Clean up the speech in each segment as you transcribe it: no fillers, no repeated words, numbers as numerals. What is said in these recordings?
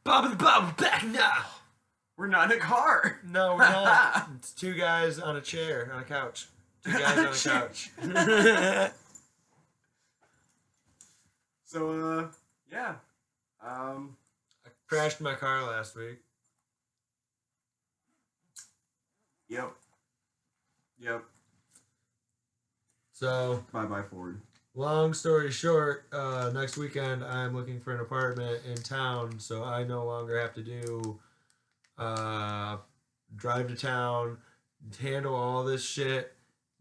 Bob the Bob, back now. We're not in a car. No, we're not. It's two guys on a chair on a couch. Two guys on a couch. So, yeah. I crashed my car last week. Yep. So, Bye Ford. long story short, next weekend I'm looking for an apartment in town, so I no longer have to do drive to town, handle all this shit,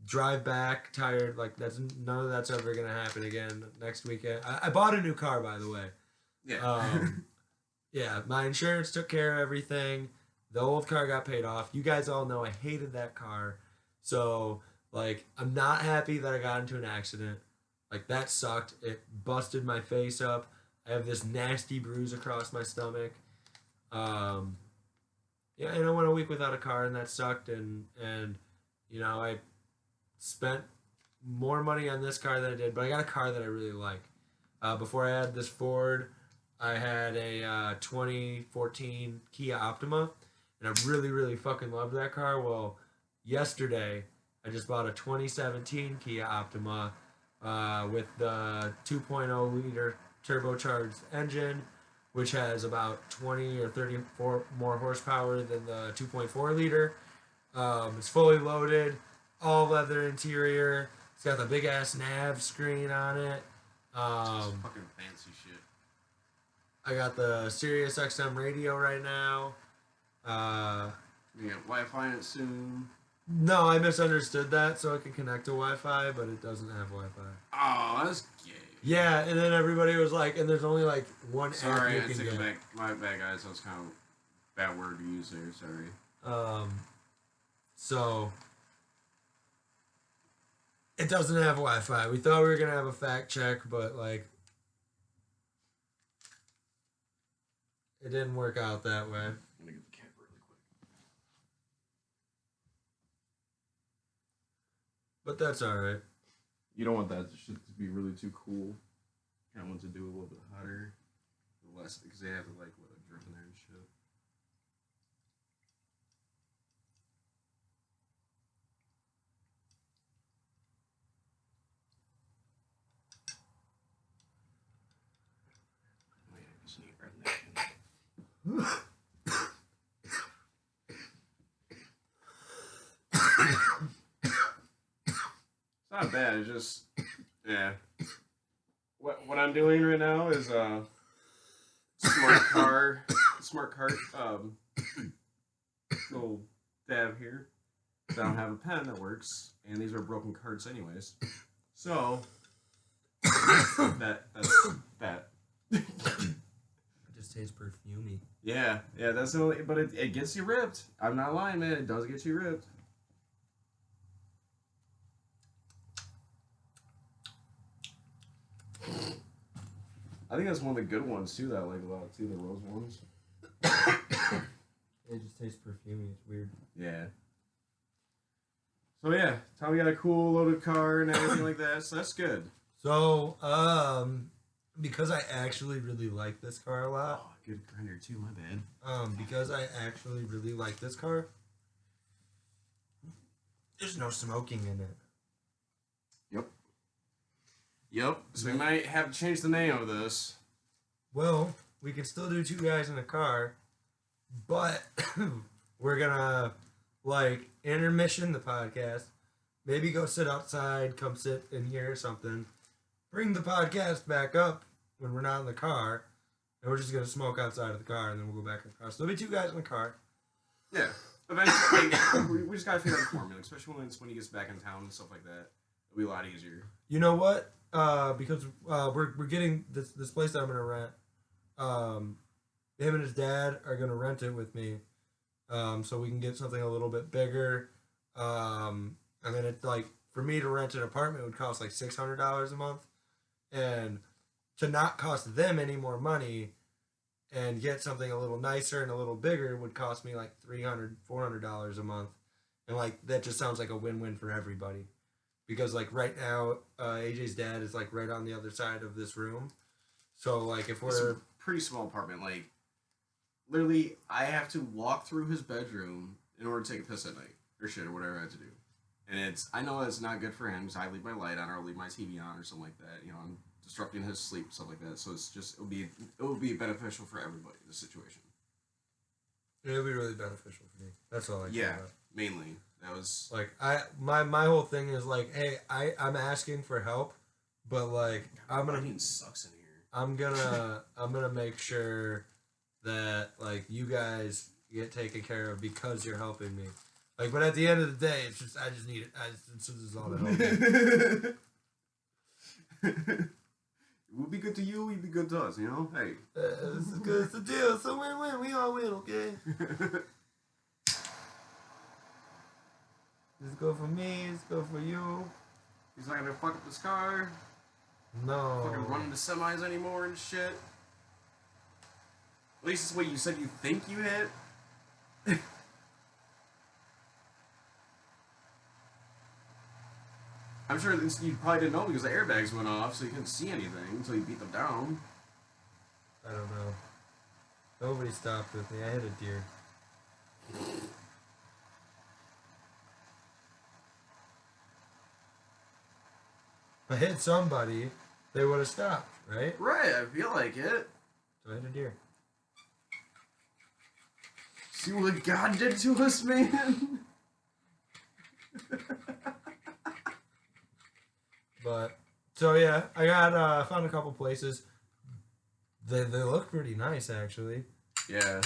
drive back tired. Like none of that's ever gonna happen again next weekend. I bought a new car, by the way. Yeah. Yeah, my insurance took care of everything. The old car got paid off. You guys all know I hated that car. So, like, I'm not happy that I got into an accident. Like, that sucked. It busted my face up. I have this nasty bruise across my stomach. Yeah, and I went a week without a car, and that sucked. And you know, I spent more money on this car than I did, but I got a car that I really like. Before I had this Ford, I had a 2014 Kia Optima, and I really, really fucking loved that car. Well, yesterday, I just bought a 2017 Kia Optima with the 2.0 liter turbocharged engine, which has about 20 or 34 more horsepower than the 2.4 liter. It's fully loaded, all leather interior. It's got the big ass nav screen on it. Fucking fancy shit. I got the Sirius XM radio right now. We got Wi-Fi in it soon. No, I misunderstood that, so it can connect to Wi-Fi, but it doesn't have Wi-Fi. Oh, that's gay. Yeah, and then everybody was like, and there's only like one Sorry, app I you can take it get. back. My bad, guys. That was kind of a bad word to use there. Sorry. So it doesn't have Wi-Fi. We thought we were gonna have a fact check, but like it didn't work out that way. I'm gonna get the cap really quick. But that's all right. You don't want that shit to be really too cool. Kind of want to do a little bit hotter, less because they have like what a drip in there and shit. Wait, I just need to grab a napkin. It's not bad. It's just, yeah. What I'm doing right now is smart card little dab here. I don't have a pen that works, and these are broken cards anyways. So that's that. It just tastes perfumey. Yeah, that's the only. But it gets you ripped. I'm not lying, man. It does get you ripped. I think that's one of the good ones too that I like a lot too, the rose ones. It just tastes perfumey. It's weird. Yeah. So yeah, Tommy got a cool loaded car and everything like that, so that's good. So, because I actually really like this car a lot. Oh, good grinder too, my bad. Because I actually really like this car. There's no smoking in it. Yep. So we might have to change the name of this. Well, we can still do two guys in a car, but we're gonna like intermission the podcast. Maybe go sit outside, come sit in here or something. Bring the podcast back up when we're not in the car, and we're just gonna smoke outside of the car, and then we'll go back in the car. So there'll be two guys in the car. Yeah. Eventually, we just gotta figure out the formula, especially when he gets back in town and stuff like that. It'll be a lot easier. You know what? Because we're getting this place that I'm gonna rent. Him and his dad are gonna rent it with me, so we can get something a little bit bigger. And then it's like for me to rent an apartment would cost like $600 a month, and to not cost them any more money and get something a little nicer and a little bigger would cost me like $300-$400 a month, and like that just sounds like a win-win for everybody. Because like right now, AJ's dad is like right on the other side of this room, so like if It's a we're pretty small apartment, like literally, I have to walk through his bedroom in order to take a piss at night or shit or whatever I have to do. And I know it's not good for him because I leave my light on or leave my TV on or something like that. You know, I'm disrupting his sleep, stuff like that. So it's just it would be beneficial for everybody. The situation. It would be really beneficial for me. That's all I care about. Mainly that was like my whole thing is like, hey, I'm asking for help, but like lighting sucks in here. I'm gonna make sure that like you guys get taken care of because you're helping me. Like, but at the end of the day, it's just I just need it. This is all that help me. It would be good to you. You'd be good to us. You know, hey. This is good. It's a deal. It's a win-win. We all win. Okay. This is good for me. It's good for you. He's not gonna fuck up this car. No. Fucking running the semis anymore and shit. At least it's what you said you think you hit. I'm sure you probably didn't know because the airbags went off, so you couldn't see anything until you beat them down. I don't know. Nobody stopped with me. I hit a deer. If I hit somebody, they would have stopped, right? Right, I feel like it. So I hit a deer. See what God did to us, man? But so yeah, I got found a couple places. They look pretty nice actually. Yeah.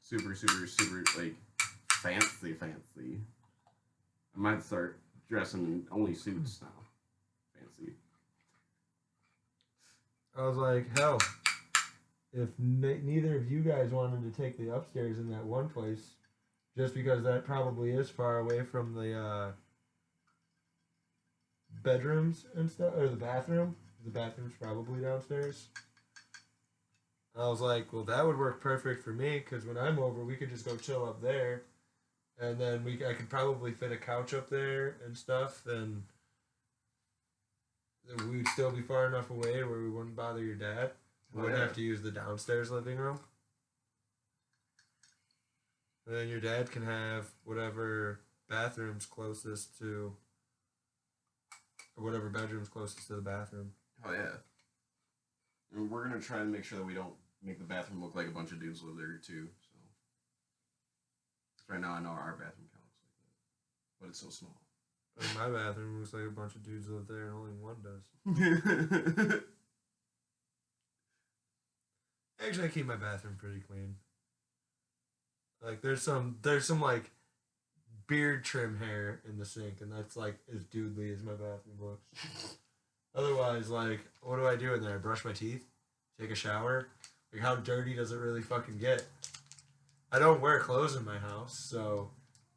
Super like fancy. I might start dressing in only suits now. Fancy. I was like, hell, if neither of you guys wanted to take the upstairs in that one place, just because that probably is far away from the bedrooms and stuff, or the bathroom. The bathroom's probably downstairs. I was like, well, that would work perfect for me because when I'm over, we could just go chill up there, and then I could probably fit a couch up there and stuff, and we'd still be far enough away where we wouldn't bother your dad. We wouldn't have to use the downstairs living room. And then your dad can have whatever bathroom's closest to, or whatever bedroom's closest to the bathroom. Oh yeah. And we're gonna try and make sure that we don't make the bathroom look like a bunch of dudes live there too. So right now I know our bathroom kind of looks like that, but it's so small. My bathroom looks like a bunch of dudes live there, and only one does. Actually, I keep my bathroom pretty clean. Like there's some like beard trim hair in the sink, and that's like as dudely as my bathroom looks. Otherwise, like, what do I do in there? I brush my teeth, take a shower. Like, how dirty does it really fucking get? I don't wear clothes in my house, so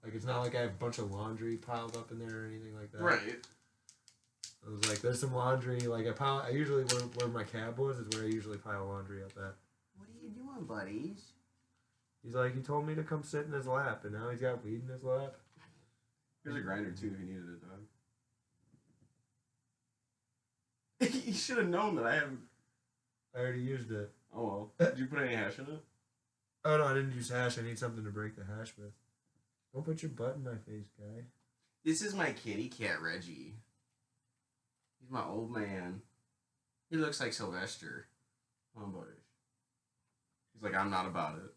like it's not like I have a bunch of laundry piled up in there or anything like that. Right. I was like, there's some laundry. Like I usually where my cab was is where I usually pile laundry up at. What are you doing, buddies? He's like, he told me to come sit in his lap, and now he's got weed in his lap. Here's a grinder too if you needed it, dog. You should have known that I haven't. I already used it. Oh well. Did you put any hash in it? Oh no, I didn't use hash. I need something to break the hash with. Don't put your butt in my face, guy. This is my kitty cat, Reggie. He's my old man. He looks like Sylvester. Come on, buddy. He's like, I'm not about it.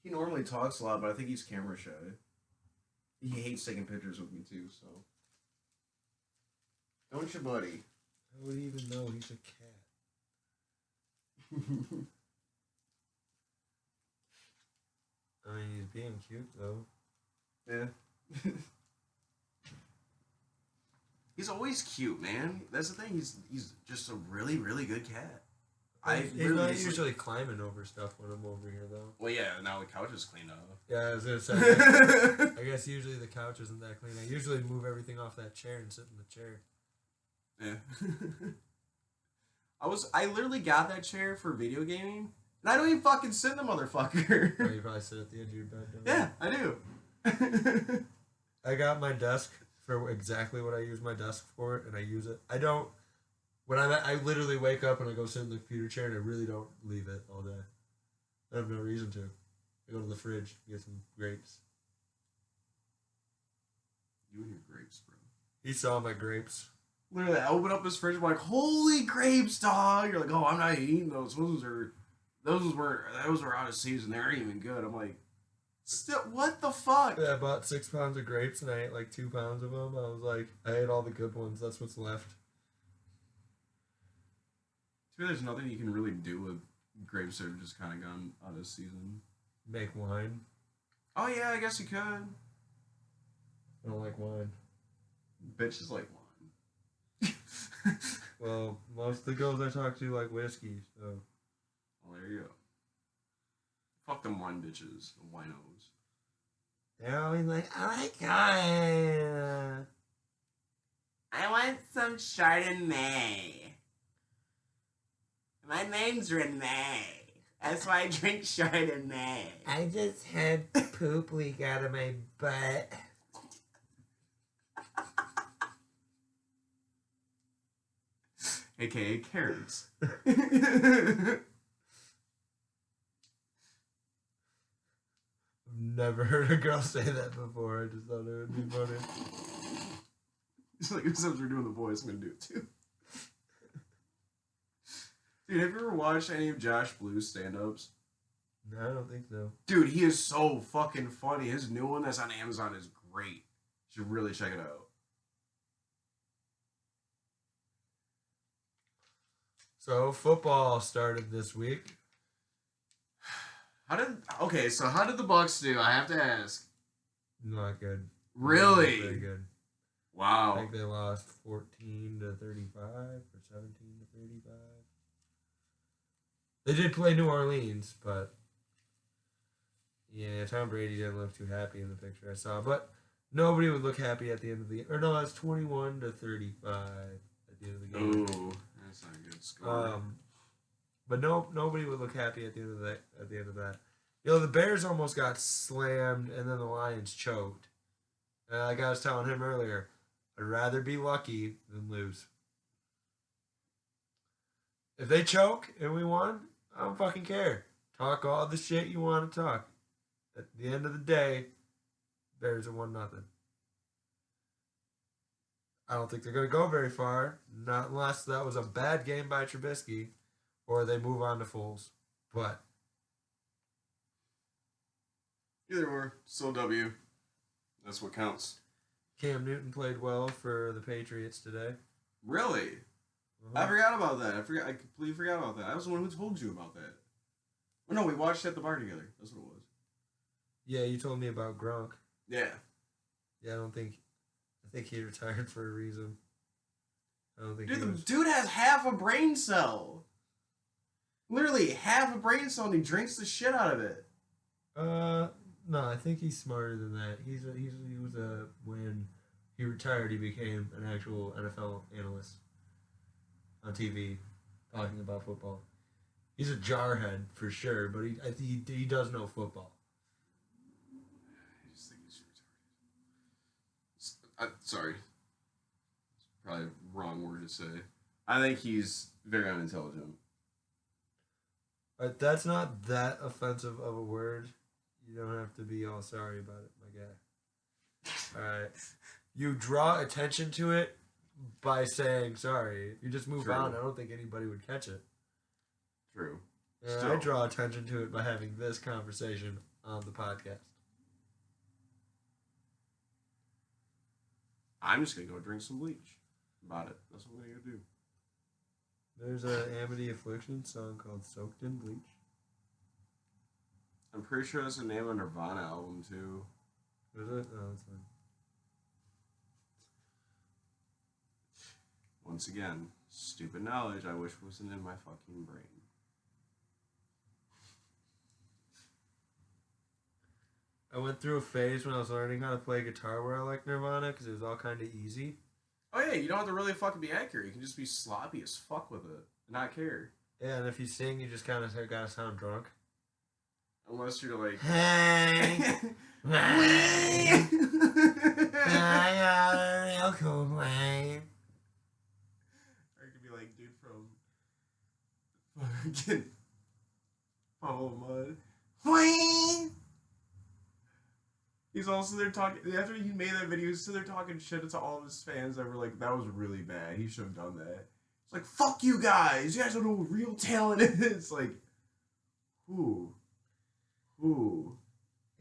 He normally talks a lot, but I think he's camera shy. He hates taking pictures with me too, so. Don't you, buddy? How would he even know he's a cat? I mean, he's being cute though. Yeah. He's always cute, man. That's the thing. He's just a really, really good cat. He's not usually climbing over stuff when I'm over here though. Well, yeah. Now the couch is cleaned up. Yeah, I was gonna say. I guess usually the couch isn't that clean. I usually move everything off that chair and sit in the chair. Yeah. I literally got that chair for video gaming, and I don't even fucking sit in the motherfucker. Oh, you probably sit at the edge of your bed. Yeah, I do. I got my desk for exactly what I use my desk for, and I use it. I don't. When I literally wake up and I go sit in the computer chair, and I really don't leave it all day. I have no reason to. I go to the fridge, get some grapes. You and your grapes, bro. He saw my grapes. Literally, I open up his fridge. I'm like, holy grapes, dog! You're like, oh, I'm not eating those. Those were out of season. They aren't even good. I'm like, still, what the fuck? Yeah, I bought 6 pounds of grapes and I ate like 2 pounds of them. I was like, I ate all the good ones. That's what's left. There's nothing you can really do with grapes that have just kind of gone out of season. Make wine. Oh yeah, I guess you could. I don't like wine. Bitches like wine. Well, most of the girls I talk to like whiskey, so. Well, there you go. Fuck them wine bitches, the winos. They're always like, oh my god. I want some Chardonnay. My name's Renee. That's why I drink Chardonnay. I just had poop leak out of my butt. AKA carrots. I've never heard a girl say that before. I just thought it would be funny. It's like, since we're doing the voice, I'm gonna do it too. Dude, have you ever watched any of Josh Blue's stand-ups? No, I don't think so. Dude, he is so fucking funny. His new one that's on Amazon is great. You should really check it out. So, football started this week. How did the Bucks do? I have to ask. Not good. Really? Not very good. I Wow. think they lost 14-35 or 17-35. They did play New Orleans, but yeah, Tom Brady didn't look too happy in the picture I saw. But nobody would look happy at the end of the or no, that's 21-35 at the end of the game. Ooh, that's not a good score. But nobody would look happy at the end of that. At the end of that, you know, the Bears almost got slammed, and then the Lions choked. And like I was telling him earlier, I'd rather be lucky than lose. If they choke and we won, I don't fucking care. Talk all the shit you want to talk. At the end of the day, Bears are 1-0. I don't think they're going to go very far, not unless that was a bad game by Trubisky, or they move on to Foles. But Either or, still W. That's what counts. Cam Newton played well for the Patriots today. Really? I forgot about that. I completely forgot about that. I was the one who told you about that. Oh, no, we watched it at the bar together. That's what it was. Yeah, you told me about Gronk. Yeah. Yeah, I think he retired for a reason. I don't think Dude, he the was. dude has half a brain cell. Literally half a brain cell, and he drinks the shit out of it. No, I think he's smarter than that. He was when he retired, he became an actual NFL analyst on TV, talking about football. He's a jarhead for sure, but he does know football. I just think he's retarded. Sorry. It's probably a wrong word to say. I think he's very unintelligent. That's not that offensive of a word. You don't have to be all sorry about it, my guy. Alright. You draw attention to it by saying sorry. If you just move True. on, I don't think anybody would catch it. True. I Still. draw attention to it by having this conversation on the podcast. I'm just going to go drink some bleach about it. That's what I'm going to go do. There's an Amity Affliction song called Soaked in Bleach. I'm pretty sure that's the name of a Nirvana album, too. Is it? Oh, that's fine. Once again, stupid knowledge I wish wasn't in my fucking brain. I went through a phase when I was learning how to play guitar where I liked Nirvana because it was all kind of easy. Oh yeah, you don't have to really fucking be accurate. You can just be sloppy as fuck with it and not care. Yeah, and if you sing, you just kind of gotta sound drunk. Unless you're like... Hey! Fucking Puddle of Mud. Wayne! He's also there talking. After he made that video, he's still there talking shit to all of his fans that were like, that was really bad. He should have done that. It's like, fuck you guys. You guys don't know what real talent is. Like, who? Who?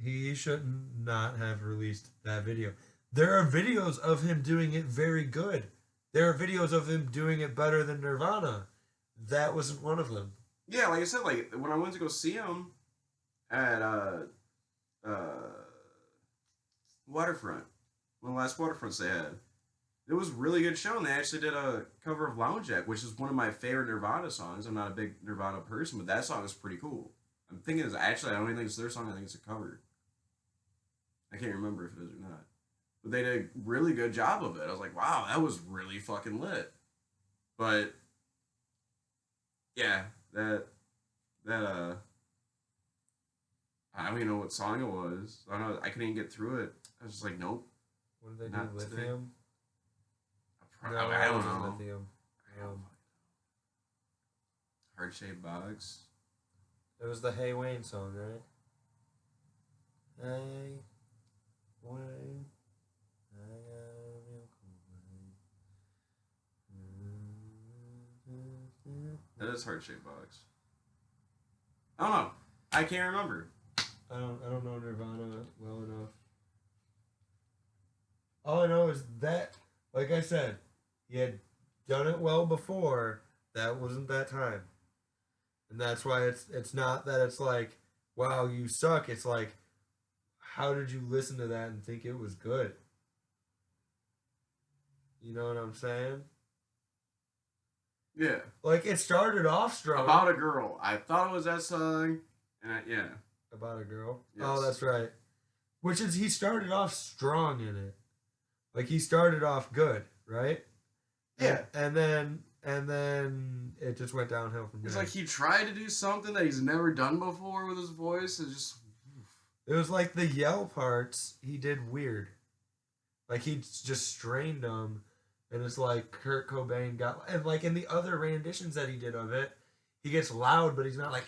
He shouldn't not have released that video. There are videos of him doing it very good. There are videos of him doing it better than Nirvana. That wasn't one of them. Yeah, like I said, like when I went to go see him at Waterfront, one of the last Waterfronts they had, it was a really good show, and they actually did a cover of Lounge Jack, which is one of my favorite Nirvana songs. I'm not a big Nirvana person, but that song is pretty cool. I'm thinking it's actually, I don't even think it's their song, I think it's a cover. I can't remember if it is or not. But they did a really good job of it. I was like, wow, that was really fucking lit. But yeah, that I don't even know what song it was. I don't know. I couldn't even get through it. I was just like, nope. What did they Not do? today. Lithium? I it don't wasn't know. Lithium. Heart shaped box. It was the Hey Wayne song, right? Hey Wayne, I got a real cool Wayne. That is heart shaped box. I don't know. I can't remember. I don't know Nirvana well enough. All I know is that, like I said, he had done it well before. That wasn't that time, and that's why it's not that it's like, wow, you suck. It's like, how did you listen to that and think it was good? You know what I'm saying? Yeah. Like, it started off strong. About a Girl. I thought it was that song. And yeah. About a Girl. Yes. Oh, that's right. Which is, he started off strong in it. Like, he started off good, right? Yeah. And then it just went downhill from It's there. like he tried to do something that he's never done before with his voice. It's just. It was like the yell parts he did weird. Like, he just strained them. And it's like Kurt Cobain got, and like in the other renditions that he did of it, he gets loud, but he's not like.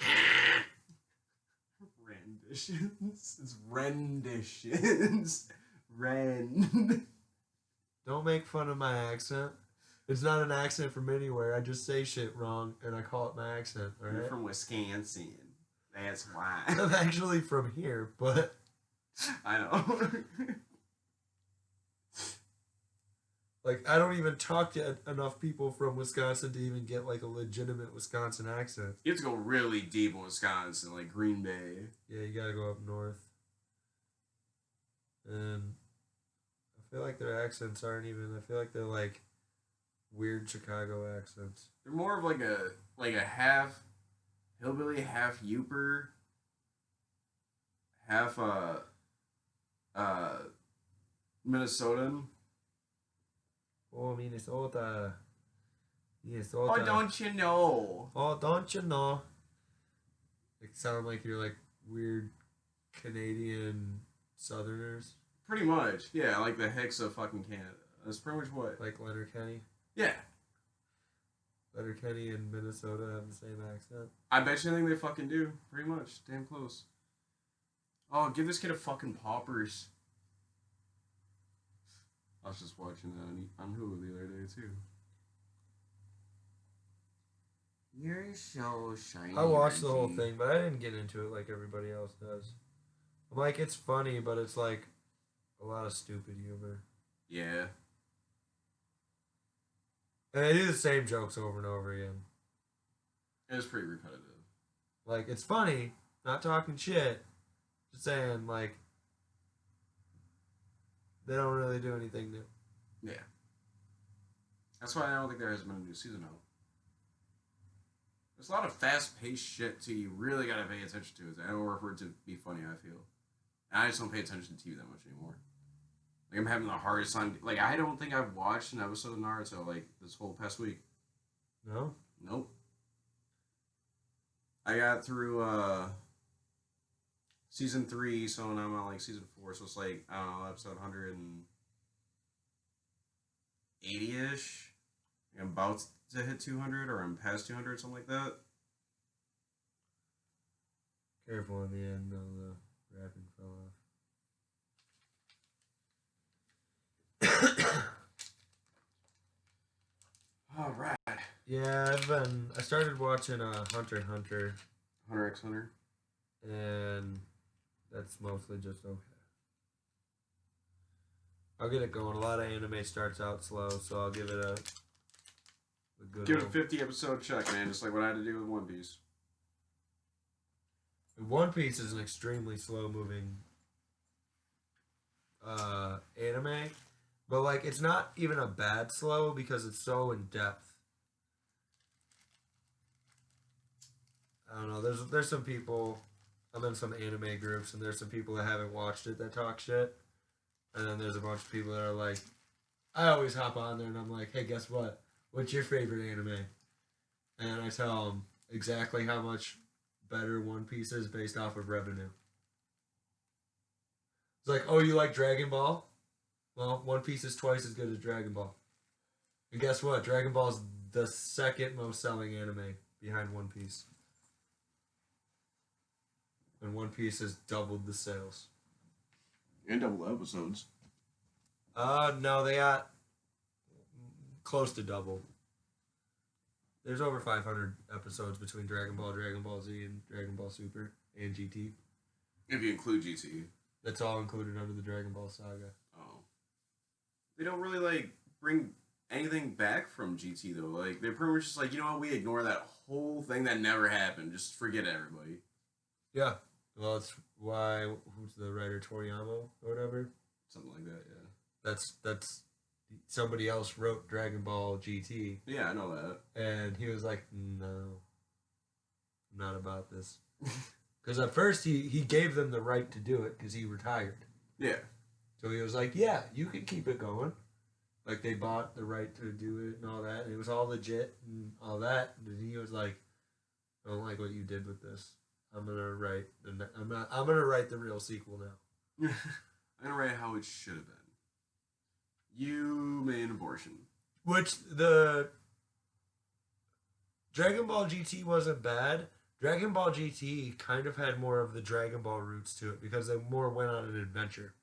Renditions? It's renditions. Ren. Don't make fun of my accent. It's not an accent from anywhere. I just say shit wrong and I call it my accent, You're alright? from Wisconsin. That's why. I'm actually from here, but I know. like I don't even talk to enough people from Wisconsin to even get like a legitimate Wisconsin accent. You have to go really deep in Wisconsin, like Green Bay. Yeah, you gotta go up north. And I feel like their accents aren't even, I feel like they're like weird Chicago accents. They're more of like a half hillbilly, half Yooper, half Minnesotan. Oh, Minnesota. Oh, don't you know? Oh, don't you know? Like, sound like you're like weird Canadian Southerners, Pretty much, yeah, like the Hicks of fucking Canada. That's pretty much what. like Leonard Kenny. Yeah, Leonard Kenny and Minnesota have the same accent. I bet you anything they fucking do. Pretty much, damn close. Oh, give this kid a fucking poppers. I was just watching that on Hulu the other day too. You're so shiny. I watched the whole Reggie. thing, but I didn't get into it like everybody else does. I'm like, it's funny, but it's like a lot of stupid humor. Yeah. And they do the same jokes over and over again. It was pretty repetitive. Like, it's funny, not talking shit, just saying, like, they don't really do anything new. Yeah. That's why I don't think there has been a new season out. There's a lot of fast-paced shit too. You really gotta pay attention to it. I don't for it to be funny. I feel. And I just don't pay attention to TV that much anymore. Like I'm having the hardest time. Like I don't think I've watched an episode of Naruto like this whole past week. No? Nope. I got through season 3, so now I'm on like season 4. So it's like I don't know, episode 180-ish. I'm about to hit 200, or I'm past 200, something like that. Careful on the end, though, the wrapping fell off. All right. Yeah, I started watching Hunter x Hunter, Hunter x Hunter. and that's mostly just okay. I'll get it going. A lot of anime starts out slow, so I'll give it a good Give it a old- 50 episode check, man, just like what I had to do with One Piece. One Piece is an extremely slow moving anime, but like it's not even a bad slow because it's so in depth. I don't know. There's some people. I'm in some anime groups, and there's some people that haven't watched it that talk shit, and then there's a bunch of people that are like, I always hop on there and I'm like, hey, guess what? What's your favorite anime? And I tell them exactly how much better One Piece is based off of revenue. It's like, oh, you like Dragon Ball? Well, One Piece is twice as good as Dragon Ball. And guess what? Dragon Ball is the second most selling anime behind One Piece. And One Piece has doubled the sales. And double episodes. No, they got close to double. There's over 500 episodes between Dragon Ball, Dragon Ball Z, and Dragon Ball Super and GT. If you include GT. That's all included under the Dragon Ball saga. Oh. They don't really, like, bring anything back from GT, though. Like, they're pretty much just like, you know what, we ignore that whole thing that never happened. Just forget everybody. Yeah. Well, that's why, who's the writer, Toriyama or whatever? Something like that, yeah. That's somebody else wrote Dragon Ball GT, Yeah, I know that. and he was like, no, I'm not about this. Because at first he gave them the right to do it because he retired. Yeah. So he was like, yeah, you can keep it going. Like they bought the right to do it and all that, and it was all legit and all that. And he was like, I don't like what you did with this. I'm gonna write I'm gonna write the real sequel now. I'm gonna write how it should have been. You made an abortion. Which the Dragon Ball GT wasn't bad. Dragon Ball GT kind of had more of the Dragon Ball roots to it because they more went on an adventure.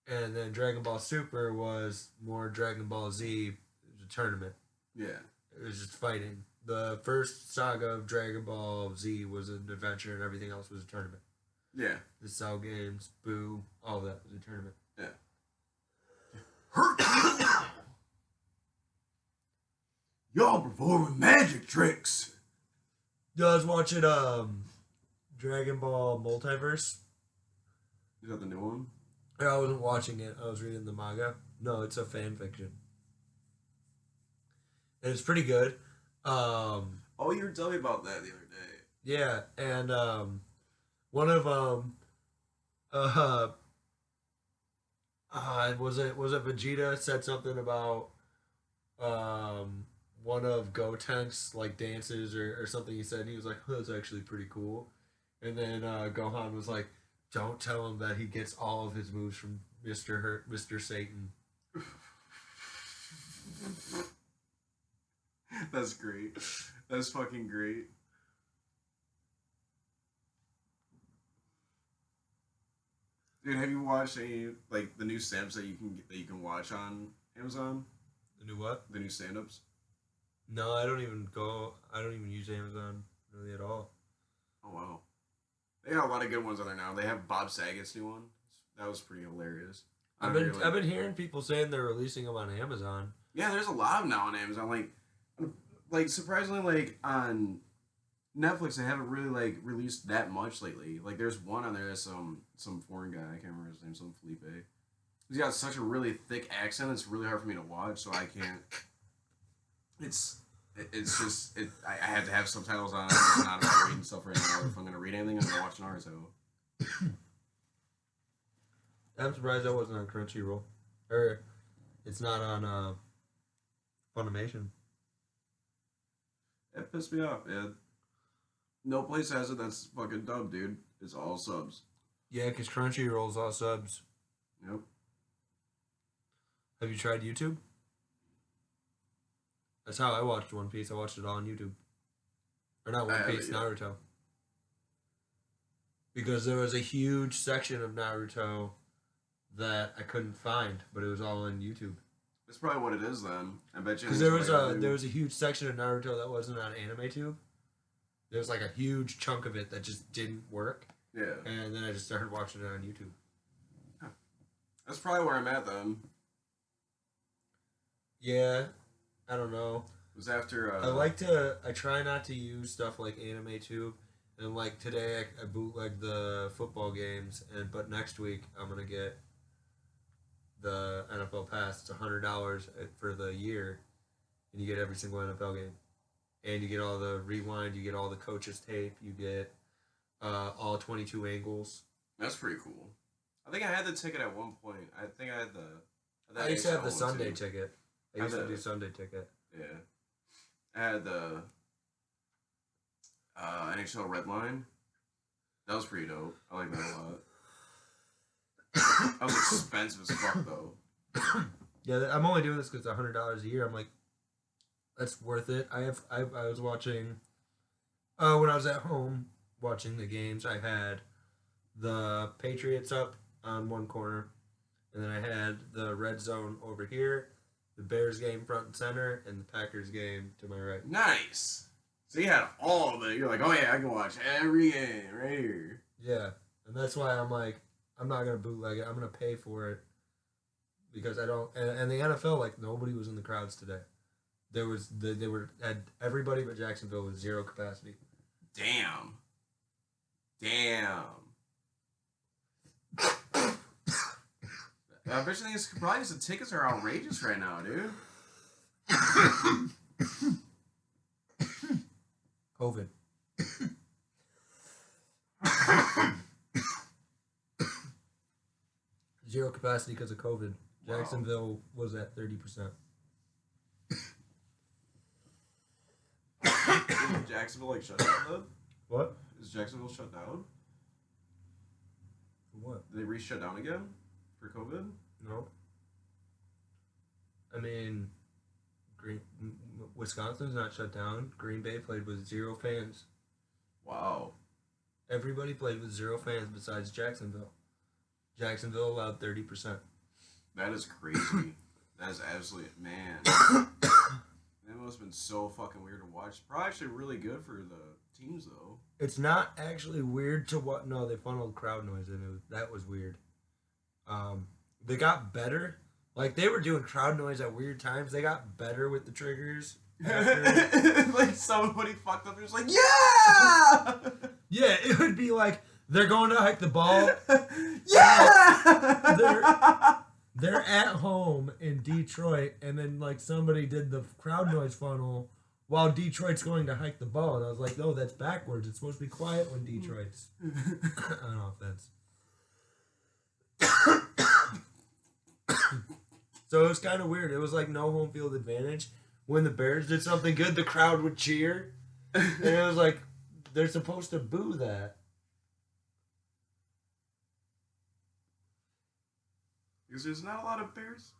And then Dragon Ball Super was more Dragon Ball Z. It was a tournament. Yeah. It was just fighting. The first saga of Dragon Ball Z was an adventure, and everything else was a tournament. Yeah. The Cell games, Boo, all that was a tournament. Yeah. Y'all performing magic tricks. Yeah, I was watching Dragon Ball Multiverse. Is that the new one? I wasn't watching it. I was reading the manga. No, it's a fan fiction. And it's pretty good. Oh, you were telling me about that the other day. Yeah, and one of was it Vegeta said something about one of Gotenks like dances or something he said, and he was like, oh, that's actually pretty cool. And then Gohan was like, don't tell him that he gets all of his moves from Mr. Satan. That's great. That's fucking great. Dude, have you watched any like the new stand-ups that you can watch on Amazon? The new what? The new stand-ups? No, I don't even use Amazon really at all. Oh wow. They got a lot of good ones on there now. They have Bob Saget's new one. That was pretty hilarious. I've been hearing people saying they're releasing them on Amazon. Yeah, there's a lot of them now on Amazon. Like surprisingly, like on Netflix, they haven't really like released that much lately. Like there's one on there that's some foreign guy. I can't remember his name. Some Felipe. He's got such a really thick accent. It's really hard for me to watch, so I can't. It's just I had to have subtitles on. I'm just not about reading stuff right now. If I'm gonna read anything, I'm gonna watch Naruto. I'm surprised that wasn't on Crunchyroll, or it's not on Funimation. It pissed me off, man. No place has it that's fucking dubbed, dude. It's all subs. Yeah, because Crunchyroll's all subs. Yep. Have you tried YouTube? That's how I watched One Piece. I watched it all on YouTube. Or not One I Piece, haven't yet. Naruto. because there was a huge section of Naruto that I couldn't find, but it was all on YouTube. That's probably what it is then. I bet you. Because that's what I do. there was a huge section of Naruto that wasn't on AnimeTube. There was like a huge chunk of it that just didn't work, Yeah. and then I just started watching it on YouTube. That's probably where I'm at then. Yeah, I don't know. It was after. I try not to use stuff like AnimeTube, and like today I bootleg the football games, but next week I'm gonna get the NFL Pass. It's $100 for the year, and you get every single NFL game, and you get all the rewind, you get all the coaches tape, you get all 22 angles. That's pretty cool. I think I had the ticket at one point. I think I had the. I used to have the XL one Sunday too. ticket. I used to do Sunday ticket. Yeah. I had the NHL Redline. That was pretty dope. I like that a lot. That was expensive as fuck though. Yeah, I'm only doing this because it's $100 a year. I'm like, that's worth it. I was watching, when I was at home watching the games. I had the Patriots up on one corner, and then I had the Red Zone over here, the Bears game front and center, and the Packers game to my right. Nice. So you had all of it. You're like, oh yeah, I can watch every game right here. Yeah, and that's why I'm like, I'm not gonna bootleg it. I'm gonna pay for it because I don't. And the NFL, like nobody was in the crowds today. They had everybody but Jacksonville with zero capacity. Damn. I bet you these probably the tickets are outrageous right now, dude. COVID. Zero capacity because of COVID. Wow. Jacksonville was at 30%. Is Jacksonville like shut down then? What? Is Jacksonville shut down? For what? Did they re-shut down again for COVID? No. I mean, Wisconsin's not shut down. Green Bay played with zero fans. Wow. Everybody played with zero fans besides Jacksonville. Jacksonville allowed 30%. That is crazy. That is absolutely man. That must have been so fucking weird to watch. Probably actually really good for the teams though. It's not actually weird to what. No, they funneled crowd noise in it. That was weird. They got better. Like they were doing crowd noise at weird times. They got better with the triggers. After. Like somebody fucked up. They're just like, yeah, Yeah, it would be like they're going to hike the ball. yeah. They're at home in Detroit, and then like somebody did the crowd noise funnel while Detroit's going to hike the ball, and I was like, no, that's backwards. It's supposed to be quiet when Detroit's on offense. So it was kind of weird. It was like no home field advantage. When the Bears did something good, the crowd would cheer, and it was like they're supposed to boo that. Because there's not a lot of Bears.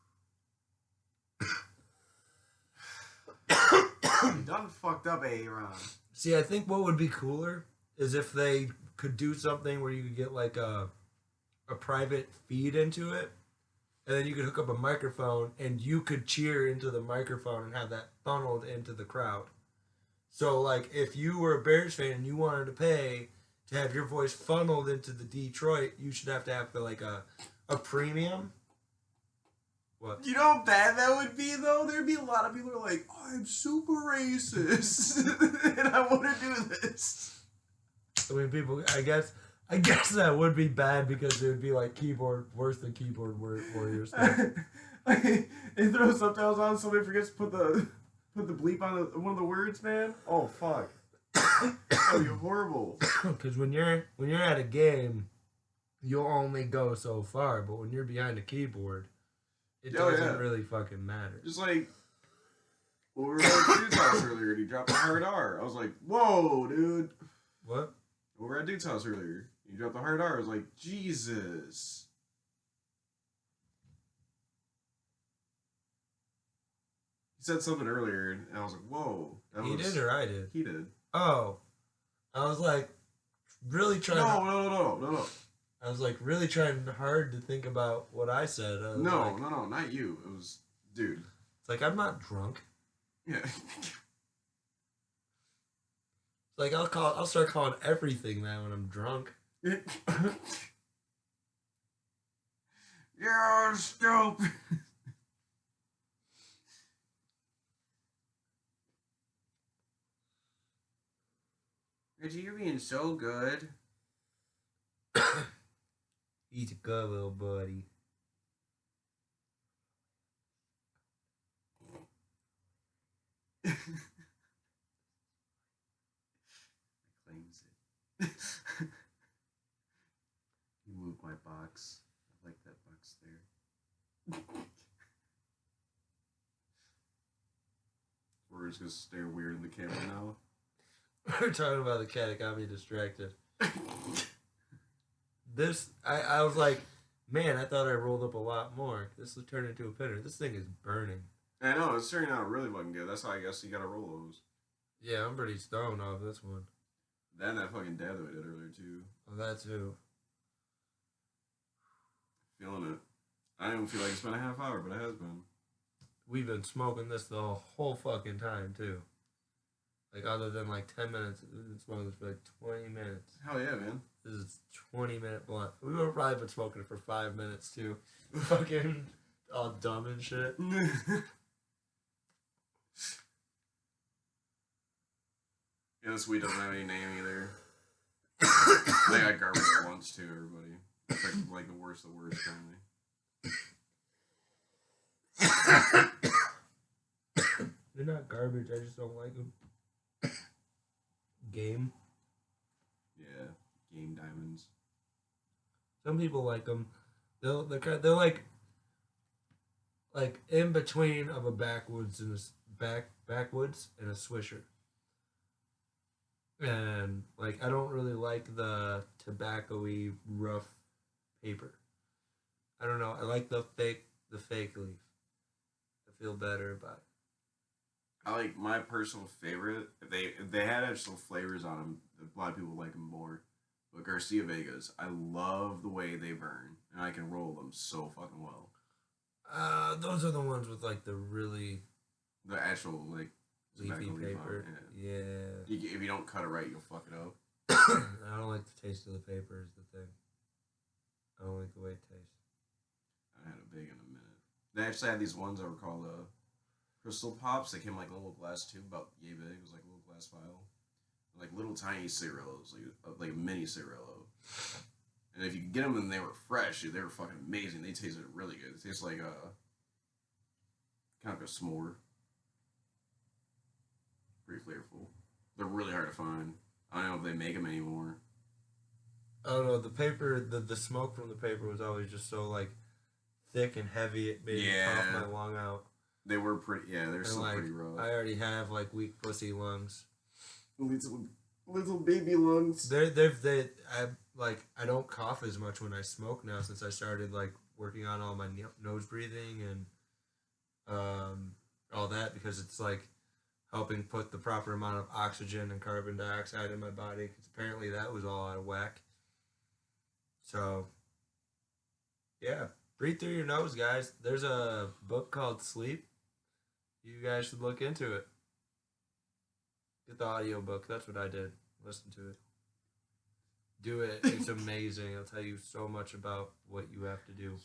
You done fucked up, Aaron. See, I think what would be cooler is if they could do something where you could get like a private feed into it, and then you could hook up a microphone and you could cheer into the microphone and have that funneled into the crowd. So like if you were a Bears fan and you wanted to pay to have your voice funneled into the Detroit, you should have to have like a premium. What? You know how bad that would be, though? There'd be a lot of people who are like, I'm super racist, and I want to do this. I mean, people. I guess that would be bad because it would be like worse than keyboard warrior stuff. They throw subtitles on, somebody forgets to put the bleep on one of the words, man. Oh fuck! That'd be horrible. Because when you're at a game, you'll only go so far, but when you're behind a keyboard, it doesn't really fucking matter. Just like we were at Dude's house earlier, and he dropped a hard R. I was like, whoa, dude. What? We were at Dude's house earlier. He dropped a hard R. I was like, Jesus. He said something earlier, and I was like, whoa. He did or I did? He did. Oh. I was like, really trying. No. I was like really trying hard to think about what I said. I was No, like, no, not you. It was, dude. It's like I'm not drunk. Yeah. It's like I'll start calling everything that when I'm drunk. You're stupid. Reggie, you're being so good. He's a good little buddy. Claims it. You moved my box. I like that box there. We're just gonna stare weird in the camera now. We're talking about the cat. It got me distracted. I was like, man, I thought I rolled up a lot more. This will turn into a pinner. This thing is burning. I know, it's turning out really fucking good. That's how I guess you gotta roll those. Yeah, I'm pretty stoned off this one. Then that fucking dab that we did earlier too. Oh, that too. Feeling it. I don't even feel like it's been a half hour, but it has been. We've been smoking this the whole fucking time too. Like other than like 10 minutes, we've been smoking this for like 20 minutes. Hell yeah, man. This is 20-minute blunt. We would have probably been smoking it for 5 minutes too. Fucking all dumb and shit. Yeah, this weed doesn't have any name either. They got garbage blunts too, everybody. It's like the worst of the worst, apparently. They're not garbage. I just don't like them. Game. Yeah, game diamonds. Some people like them. They're like in between of a backwoods and a backwoods and a swisher. And like I don't really like the tobacco-y rough paper. I don't know. I like the fake leaf. I feel better about it. I like my personal favorite. If they had actual flavors on them, a lot of people like them more. But Garcia Vegas, I love the way they burn, and I can roll them so fucking well. Those are the ones with like the really The actual like leafy tobacco leaf on paper. it, Yeah. If you don't cut it right, you'll fuck it up. I don't like the taste of the paper. Is the thing. I don't like the way it tastes. I had a big in a minute. They actually had these ones that were called Crystal Pops. They came in like a little glass tube, about yay big. It was like a little glass vial, like little tiny cigarillos, like a mini cigarillo. And if you could get them and they were fresh, dude, they were fucking amazing. They tasted really good. It tastes like kind of a s'more. Pretty flavorful. They're really hard to find. I don't know if they make them anymore. I don't know. The paper, the smoke from the paper was always just so like thick and heavy. It made me cough my lung out. They were pretty. Yeah, they're still like, pretty rough. I already have like weak pussy lungs. Little baby lungs. I don't cough as much when I smoke now since I started like working on all my nose breathing and all that because it's like helping put the proper amount of oxygen and carbon dioxide in my body because apparently that was all out of whack. So yeah, breathe through your nose, guys. There's a book called Sleep. You guys should look into it. Get the audio book. That's what I did. Listen to it. Do it. It's amazing. It'll tell you so much about what you have to do.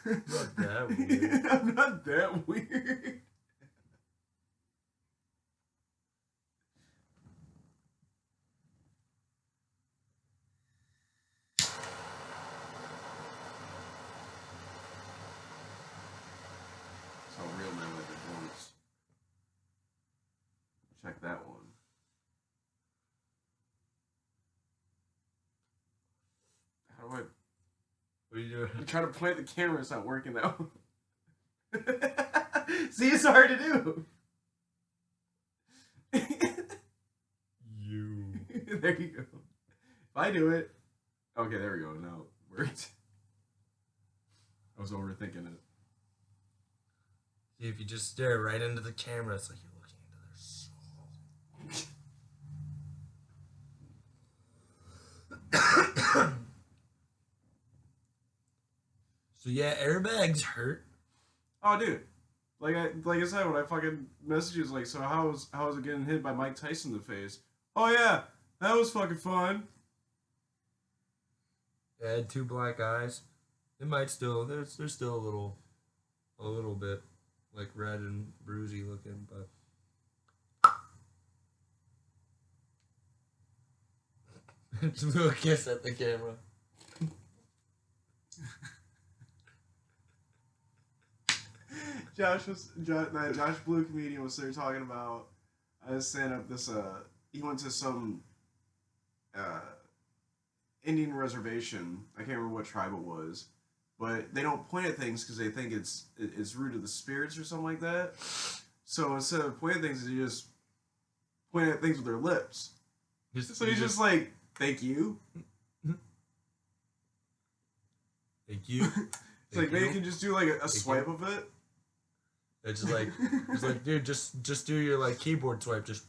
Not that weird. I'm not that weird. So real men like the joints. Check that one. How do I? What are you doing? I'm trying to point the camera. It's not working though. See, it's hard to do. You. There you go. If I do it. Okay, there we go. Now it worked. I was overthinking it. See, if you just stare right into the camera, it's like you're looking into their soul. So yeah, airbags hurt. Oh, dude. Like I said, when I fucking messaged you, like, so how was it getting hit by Mike Tyson in the face? Oh yeah, that was fucking fun. I had two black eyes. It might still there's still a little bit like red and bruisey looking, but just a little kiss at the camera. Josh Blue comedian was there talking about stand up this he went to some uh Indian reservation. I can't remember what tribe it was, but they don't point at things because they think it's rude to the spirits or something like that. So instead of pointing at things, they just point at things with their lips. So he's just like, "Thank you." Thank you. It's like maybe you can just do like a swipe of it. It's like, dude, just do your like keyboard swipe. Just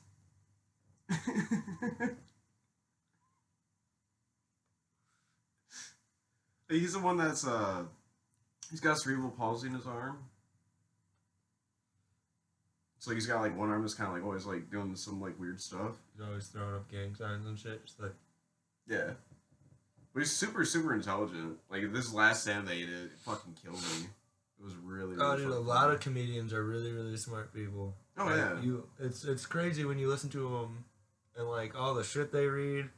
He's the one that's he's got cerebral palsy in his arm. It's like he's got like one arm that's kind of like always like doing some like weird stuff. he's always throwing up gang signs and shit. Just like Yeah, but he's super intelligent. Like this last stand they did, it fucking killed me. It was really. oh, really dude, a fucking lot funny. of comedians are really smart people. Oh Like, yeah. it's crazy when you listen to them and like all the shit they read.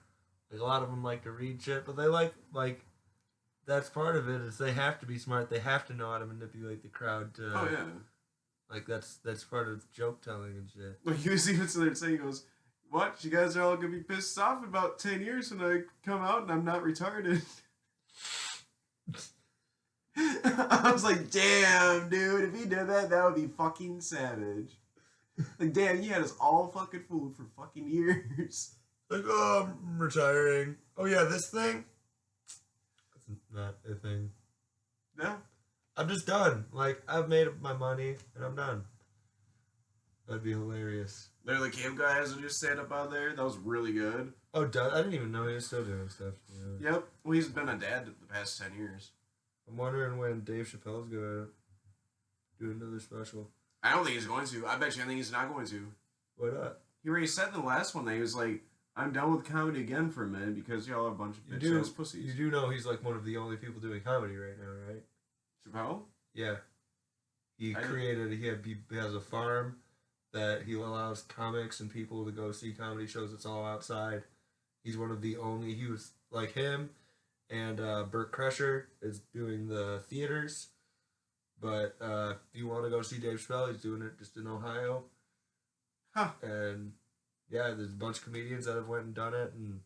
Like a lot of them like to read shit, but they like that's part of it is they have to be smart. They have to know how to manipulate the crowd to. Oh yeah. Like that's part of joke telling and shit. Like he was even sitting there saying, he goes, "What? You guys are all gonna be pissed off in about 10 years when I come out and I'm not retarded." I was like, "Damn, dude! If he did that, that would be fucking savage." Like, damn, you had us all fucking fooled for fucking years. Like, oh, I'm retiring. Oh yeah, this thing. That's not a thing. No. I'm just done. Like I've made up my money and I'm done. That'd be hilarious. They're the cave guys that just stand up out there. That was really good. Oh, I didn't even know he was still doing stuff. Yeah. Yep. Well, he's been a dad the past 10 years. I'm wondering when Dave Chappelle's gonna do another special. I don't think he's going to. I bet you I think he's not going to. Why not? He already said in the last one that he was like, "I'm done with comedy again for a minute because y'all are a bunch of bitch ass pussies." You do know he's like one of the only people doing comedy right now, right? Chappelle? Yeah. He has a farm that he allows comics and people to go see comedy shows. It's all outside. He's one of the only. He was like him, and Burt Kreischer is doing the theaters. But if you want to go see Dave Chappelle, he's doing it just in Ohio. Huh. And yeah, there's a bunch of comedians that have went and done it, and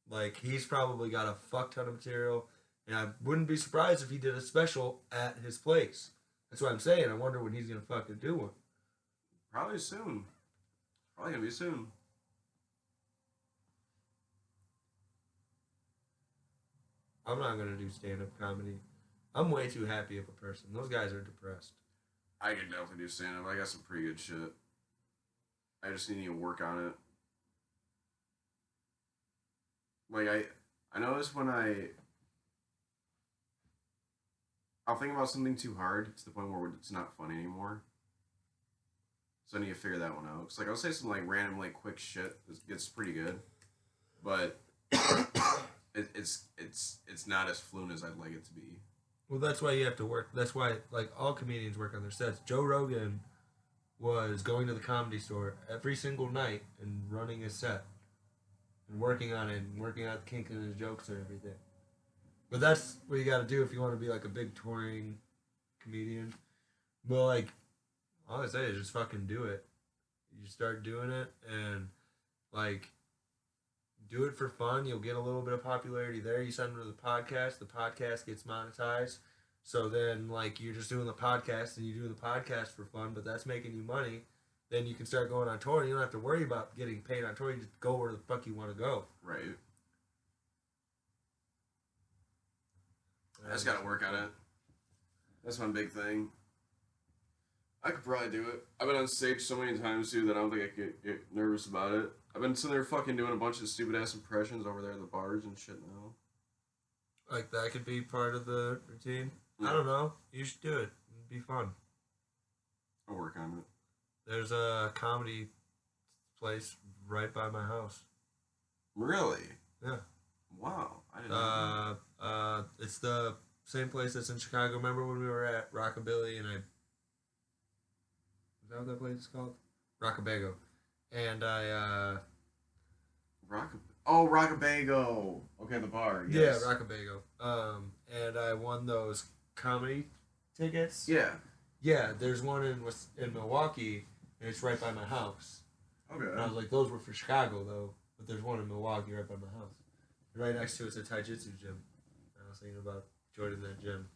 like he's probably got a fuck ton of material. And I wouldn't be surprised if he did a special at his place. That's what I'm saying. I wonder when he's gonna fucking do one. Probably soon. Probably gonna be soon. I'm not gonna do stand-up comedy. I'm way too happy of a person. Those guys are depressed. I could definitely do stand up. I got some pretty good shit. I just need to work on it. Like I notice when I'll think about something too hard to the point where it's not funny anymore. So I need to figure that one out. Cause like I'll say some like random like quick shit that gets pretty good, but it's not as fluent as I'd like it to be. Well, that's why you have to work. That's why like all comedians work on their sets. Joe Rogan was going to the Comedy Store every single night and running his set and working on it and working out the kink in his jokes and everything. But that's what you got to do if you want to be like a big touring comedian. But like, all I say is just fucking do it. You start doing it and like do it for fun. You'll get a little bit of popularity there. You send them to the podcast gets monetized. So then like you're just doing the podcast and you do the podcast for fun, but that's making you money. Then you can start going on tour and you don't have to worry about getting paid on tour. You just go where the fuck you want to go. Right. I just gotta work on it. That's my big thing. I could probably do it. I've been on stage so many times, too, that I don't think I could get nervous about it. I've been sitting there fucking doing a bunch of stupid ass impressions over there at the bars and shit now. Like that could be part of the routine. I Yeah. don't know. You should do it. It'd be fun. I'll work on it. There's a comedy place right by my house. Really? Yeah. Wow. I didn't know. It's the same place that's in Chicago. Remember when we were at Rockabilly and is that what that place is called? Rockabago. And Rockabago. Okay, the bar. Yes. yeah, Rockabago. And I won those comedy tickets. Yeah. Yeah, there's one in Milwaukee, and it's right by my house. And I Okay. was like, those were for Chicago though, but there's one in Milwaukee right by my house. Right next to it's a taijutsu gym. I was thinking about joining that gym,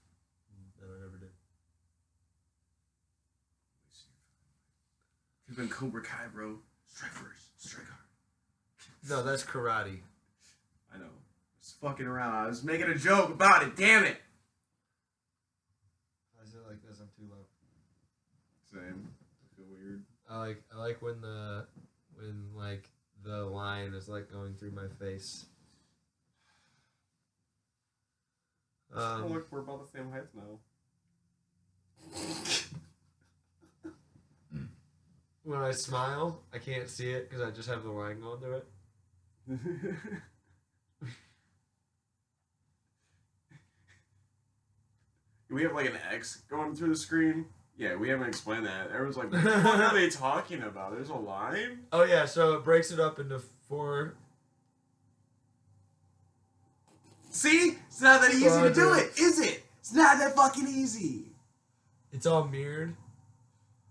and I never did. You've been Cobra Kai, bro. Strike first. Strike hard. No, that's karate. I know. Just fucking around. I was making a joke about it. Damn it. I say it like this. I'm too low. Same. I feel weird. I like when like the line is like going through my face. Oh, look, we're about the same height now. When I smile, I can't see it because I just have the line going through it. We have like an X going through the screen. Yeah, we haven't explained that. Everyone's like, what the fuck are they talking about? There's a line? Oh yeah, so it breaks it up into 4. See? It's not that easy to do Quadrants. it, is it? It's not that fucking easy. It's all mirrored.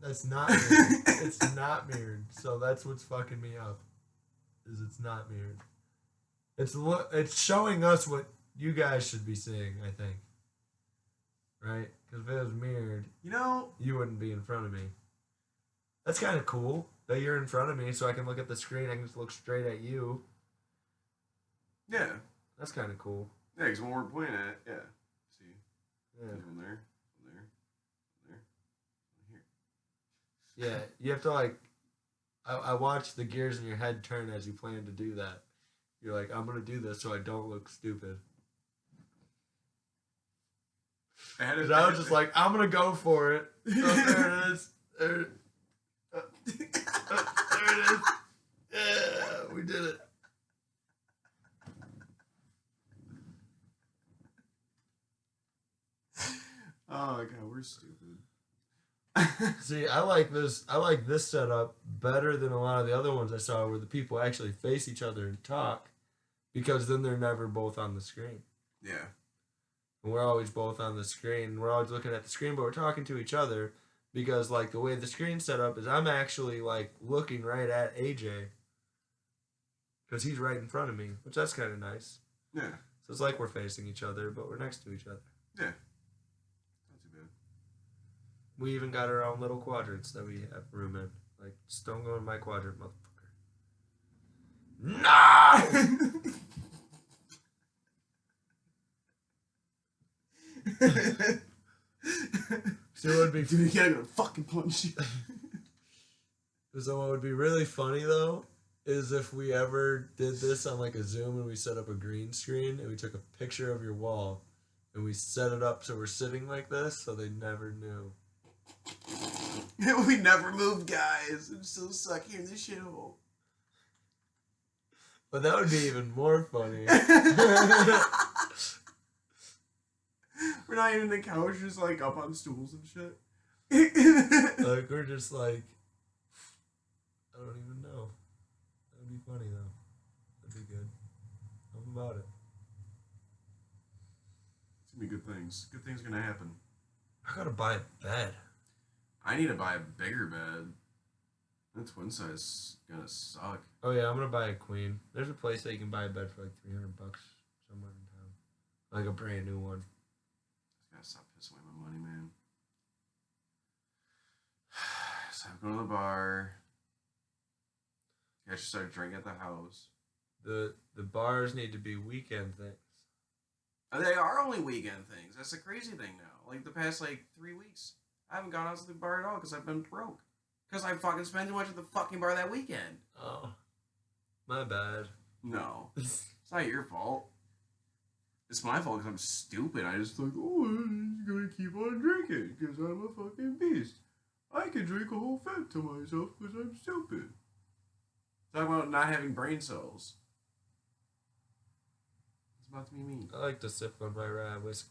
That's not mirrored. It's not mirrored. So that's what's fucking me up. Is it's not mirrored. It's showing us what you guys should be seeing, I think. Right? Because if it was mirrored, You know, you wouldn't be in front of me. That's kind of cool that you're in front of me so I can look at the screen. I can just look straight at you. yeah. That's kind of cool. Yeah, because when we're pointing at it, yeah. See? Yeah. From there, from there, from there, here. Yeah, you have to like. I watch the gears in your head turn as you plan to do that. You're like, I'm gonna do this so I don't look stupid. Because I was just like, I'm gonna go for it. So there it is. There it is. Yeah, we did it. Oh my god, we're stupid. See, I like this. I like this setup better than a lot of the other ones I saw, where the people actually face each other and talk, because then they're never both on the screen. Yeah. And we're always both on the screen. We're always looking at the screen, but we're talking to each other because, like, the way the screen's set up is I'm actually, like, looking right at AJ because he's right in front of me, which that's kind of nice. Yeah. So it's like we're facing each other, but we're next to each other. Yeah. Not too bad. We even got our own little quadrants that we have room in. Like, just don't go in my quadrant, motherfucker. No! See what would be Dude, I'm gonna fucking punch you. So what would be really funny though is if we ever did this on like a Zoom and we set up a green screen and we took a picture of your wall and we set it up so we're sitting like this so they never knew. We never moved, guys. I'm so stuck here in this shithole. But that would be even more funny. We're not even in the couch, just like up on stools and shit. Like we're just like, I don't even know. That would be funny though. That'd be good. I'm about it. It's gonna be good things. Good things are gonna happen. I gotta buy a bed. I need to buy a bigger bed. The twin size is gonna suck. Oh yeah, I'm gonna buy a queen. There's a place that you can buy a bed for like $300 somewhere in town, like a brand new one. I gotta stop pissing away my money, man. Stop going to the bar. I should start drinking at the house. The bars need to be weekend things. And they are only weekend things. That's the crazy thing now. Like the past like 3 weeks, I haven't gone out to the bar at all because I've been broke. Because I fucking spent too much at the fucking bar that weekend. Oh, my bad. No, it's not your fault. it's my fault because I'm stupid. I just like, oh, I'm just gonna keep on drinking because I'm a fucking beast. I can drink a whole fat to myself because I'm stupid. Talk about not having brain cells. It's about to be me. I like to sip on my rye whiskey.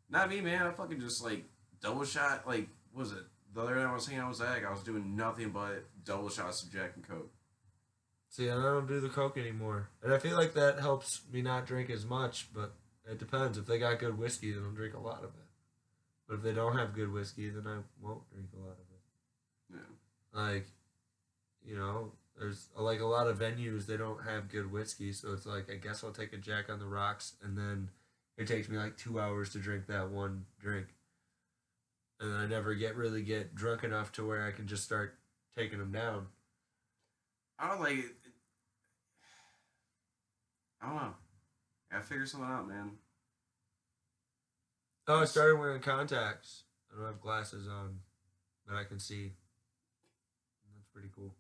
Not me, man. I fucking just like double shot. Like, what was it? The other night I was hanging out with Zach, I was doing nothing but double shots of Jack and Coke. See, I don't do the Coke anymore. And I feel like that helps me not drink as much, but it depends. If they got good whiskey, then I'll drink a lot of it. But if they don't have good whiskey, then I won't drink a lot of it. Yeah. Like, you know, there's like a lot of venues, they don't have good whiskey, so it's like, I guess I'll take a Jack on the Rocks, and then it takes me like 2 hours to drink that one drink. And I never really get drunk enough to where I can just start taking them down. I don't like it. I don't know. Gotta figure something out, man. Oh, I started wearing contacts. I don't have glasses on, but I can see. That's pretty cool.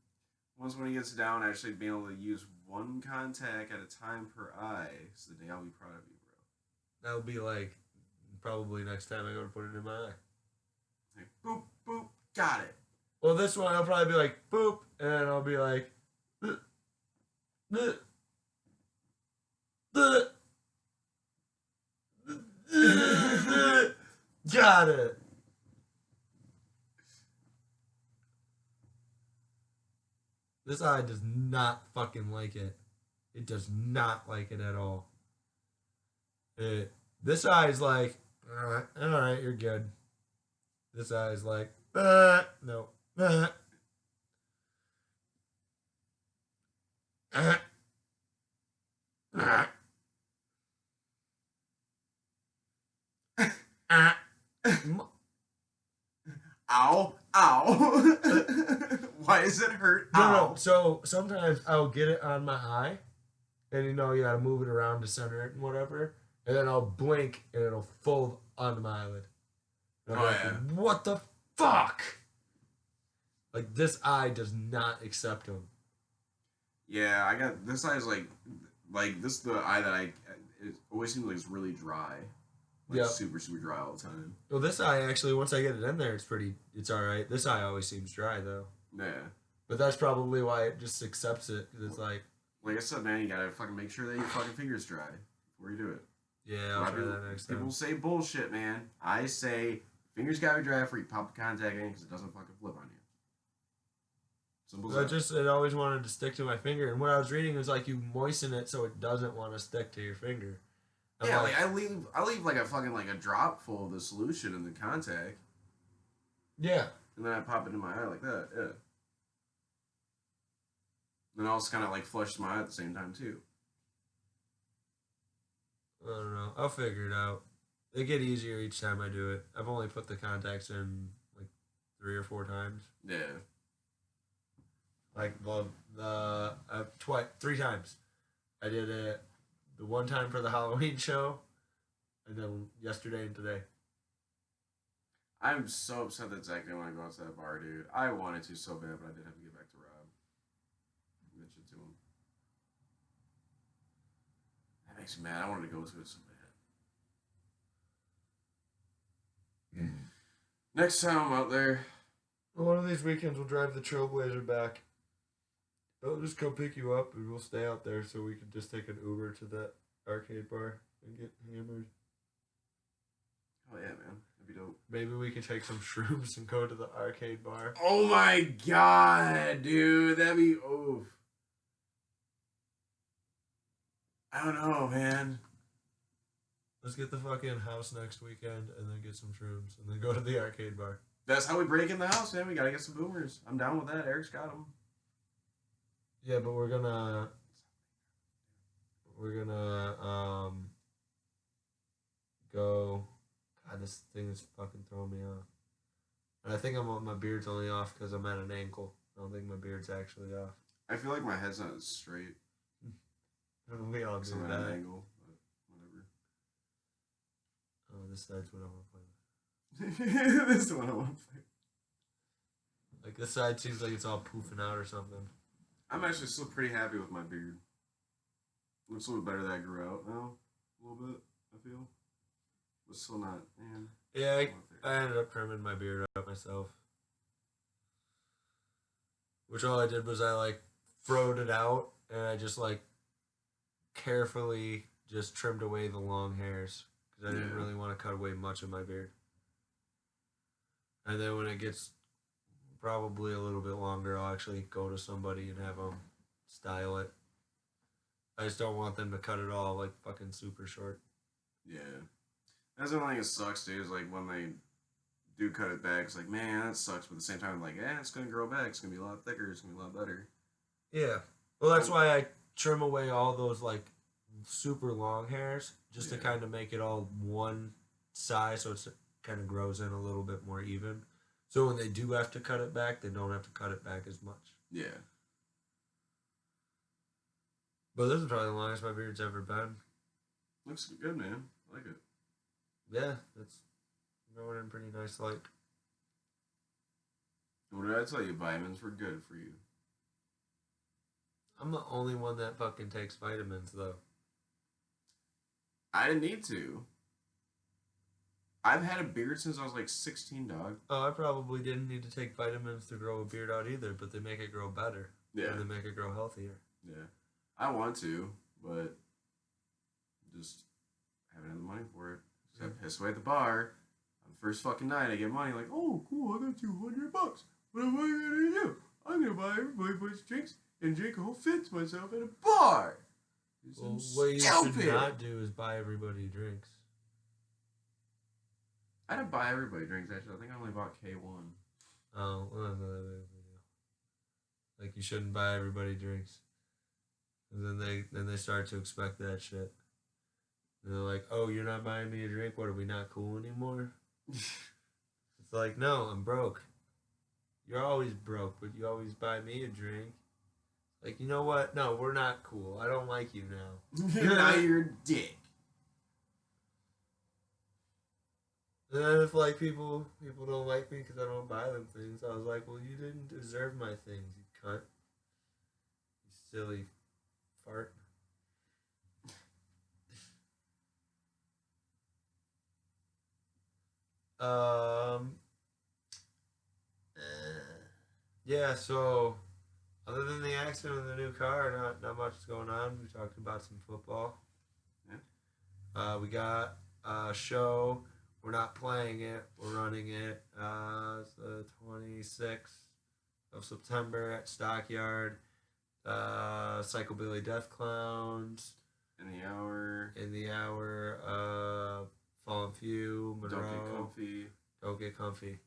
Once when he gets down, actually being able to use one contact at a time per eye is the day I'll be proud of you, bro. That'll be like probably next time I go to put it in my eye. Like, boop, boop, got it. Well, this one I'll probably be like boop, and then I'll be like, "Bleh, bleh, bleh, bleh, got it." This eye does not fucking like it. It does not like it at all. This eye is like, all right, you're good. This eye is like, no. Ow, ow. Why does it hurt? Ow. No. So sometimes I'll get it on my eye, and you gotta move it around to center it and whatever, and then I'll blink and it'll fold onto my eyelid. And I'm Oh, like, yeah. what the fuck? Like, this eye does not accept them. Yeah, I got this eye is like this is the eye that it always seems like it's really dry. Like Yep. super, super dry all the time. Well, this eye actually, once I get it in there, it's all right. This eye always seems dry though, Yeah. but that's probably why it just accepts it, because it's like, Like I said, man, you gotta fucking make sure that your fucking finger's dry before you do it. yeah, A I'll lot of try people, that next people time. say bullshit, man. I say fingers gotta be dry before you pop the contact in because it doesn't fucking flip on you. Simple as that. It always wanted to stick to my finger, and what I was reading was like you moisten it so it doesn't want to stick to your finger. I'm Yeah, like I leave like a fucking like a drop full of the solution in the contact, yeah. and then I pop it in my eye like that. Yeah. Then I also kind of like flush my eye at the same time too. I don't know. I'll figure it out. They get easier each time I do it. I've only put the contacts in like 3 or 4 times. Yeah. Like twice, 3 times. I did it the one time for the Halloween show, and then yesterday and today. I'm so upset that Zach didn't want to go out to that bar, dude. I wanted to so bad, but I did have to get back to Rob. Mention to him. That makes me mad. I wanted to go to it so bad. Next time I'm out there, One of these weekends we'll drive the Trailblazer back. I'll just come pick you up and we'll stay out there so we can just take an Uber to that arcade bar and get hammered. oh yeah, man, that'd be dope. Maybe we can take some shrooms and go to the arcade bar. Oh my god, dude, that'd be oof. I don't know, man. Let's get the fucking house next weekend and then get some shrooms and then go to the arcade bar. That's how we break in the house, man. We gotta get some boomers. I'm down with that. Eric's got them. Yeah, but we're gonna go. God, this thing is fucking throwing me off. And I think my beard's only off because I'm at an ankle. I don't think my beard's actually off. I feel like my head's not as straight. We all do So I'm at an that. angle, but whatever. Oh, this side's what I want to play with. This is what I want to play. Like, this side seems like it's all poofing out or something. I'm actually still pretty happy with my beard. Looks a little better that I grew out now. a little bit. I feel, but still not. Man, Yeah, still not there. I ended up trimming my beard up myself. Which all I did was I like froed it out and I just like carefully just trimmed away the long hairs because I didn't Yeah. really want to cut away much of my beard. And then when it gets probably a little bit longer, I'll actually go to somebody and have them style it. I just don't want them to cut it all like fucking super short. Yeah, that's the only thing that sucks, dude. Is like when they do cut it back, it's like, man, that sucks. But at the same time, like, it's gonna grow back. It's gonna be a lot thicker. It's gonna be a lot better. Yeah. Well, that's why I trim away all those like super long hairs just to Yeah. kind of make it all one size so it kind of grows in a little bit more even. So when they do have to cut it back, they don't have to cut it back as much. Yeah, But this is probably the longest my beard's ever been. looks good, man. I like it. Yeah, it's growing in pretty nice light. What did I tell you? Vitamins were good for you. I'm the only one that fucking takes vitamins though. I didn't need to. I've had a beard since I was like 16, dog. Oh, I probably didn't need to take vitamins to grow a beard out either, but they make it grow better. Yeah, And they make it grow healthier. yeah. I want to, but just haven't had the money for it. Just got pissed away at the bar. On the first fucking night, I get money. Like, oh, cool, I got $200. What am I gonna do? I'm gonna buy everybody a bunch of drinks and drink a whole fit to myself at a bar. Well, It's what you stupid. should not do is buy everybody drinks. I didn't buy everybody drinks. Actually, I think I only bought K1. Oh, well, that's another big deal. Like you shouldn't buy everybody drinks, and then they start to expect that shit. And they're like, "Oh, you're not buying me a drink. What, are we not cool anymore?" It's like, no, I'm broke. You're always broke, but you always buy me a drink. Like, you know what? No, we're not cool. I don't like you now. Now you're a dick. And then if like people don't like me because I don't buy them things, I was like, well, you didn't deserve my things, you cunt. You silly fart. Um. Yeah. So, other than the accident with the new car, not much is going on. We talked about some football. Yeah. We got a show. We're not playing it. We're running it. It's the 26th of September at Stockyard. Psychobilly Death Clowns. In the hour. In the hour. Fallen Few. Monroe. Don't get comfy. Don't get comfy.